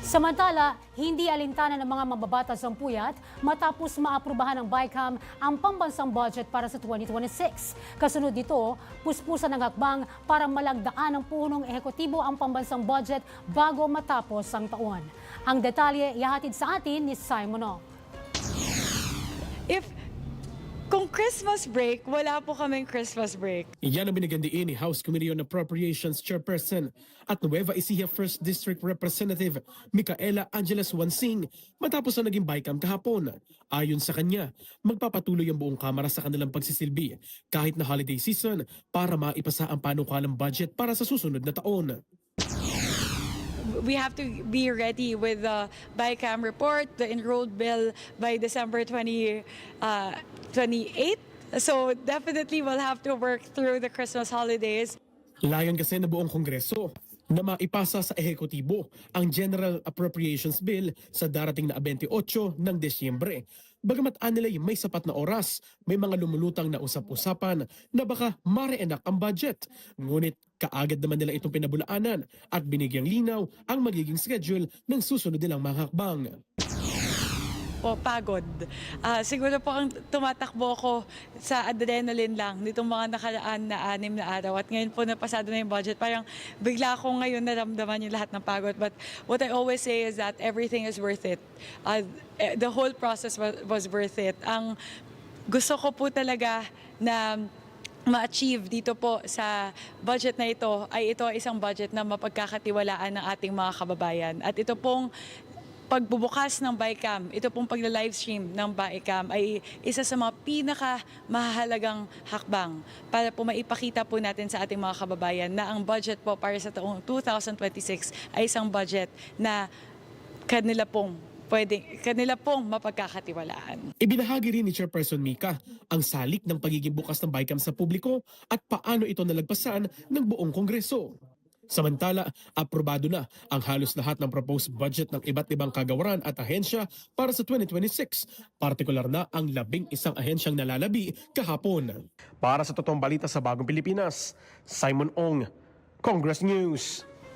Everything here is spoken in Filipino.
Samantala, hindi alintana ng mga mababatas ang puyat matapos maaprubahan ng BICAM ang pambansang budget para sa 2026. Kasunod dito, puspusan ng hakbang para malagdaan ng punong ehekutibo ang pambansang budget bago matapos ang taon. Ang detalye ihahatid sa atin ni Simon Ong. Kung Christmas break, wala po kaming Christmas break. Iyan ang binigyan diin ni House Committee on Appropriations Chairperson at Nueva Ecija 1st District Representative Micaela Angeles Wansing matapos ang naging BICAM kahapon. Ayon sa kanya, magpapatuloy ang buong Kamara sa kanilang pagsisilbi kahit na holiday season para maipasa ang panukalang budget para sa susunod na taon. We have to be ready with the BICAM report, the enrolled bill by December 28. So definitely we'll have to work through the Christmas holidays. Layon kasi na buong Kongreso na maipasa sa ehekutibo ang General Appropriations Bill sa darating na 28 ng Desyembre. Bagamat anilay may sapat na oras, may mga lumulutang na usap-usapan na baka mareenak ang budget. Ngunit kaagad naman nila itong pinabulaanan at binigyang linaw ang magiging schedule ng susunod nilang mga hakbang. Pagod. Siguro po ang tumatakbo ko sa adrenaline lang nitong mga nakaraan na 6 na araw. At ngayon po napasado na yung budget. Parang bigla ko ngayon naramdaman yung lahat ng pagod. But what I always say is that everything is worth it. The whole process was worth it. Ang gusto ko po talaga na ma-achieve dito po sa budget na ito ay isang budget na mapagkakatiwalaan ng ating mga kababayan. At ito pong pagbubukas ng BICAM, ito pong pagla-livestream ng BICAM ay isa sa mga pinakamahalagang hakbang para po maipakita po natin sa ating mga kababayan na ang budget po para sa taong 2026 ay isang budget na kanila pong mapagkakatiwalaan. Ibinahagi rin ni Chairperson Mica ang salik ng pagiging bukas ng BICAM sa publiko at paano ito nalagpasan ng buong Kongreso. Samantala, aprobado na ang halos lahat ng proposed budget ng iba't ibang kagawaran at ahensya para sa 2026. Partikular na ang 11 ahensyang nalalabi kahapon. Para sa totoong balita sa Bagong Pilipinas, Simon Ong, Congress News.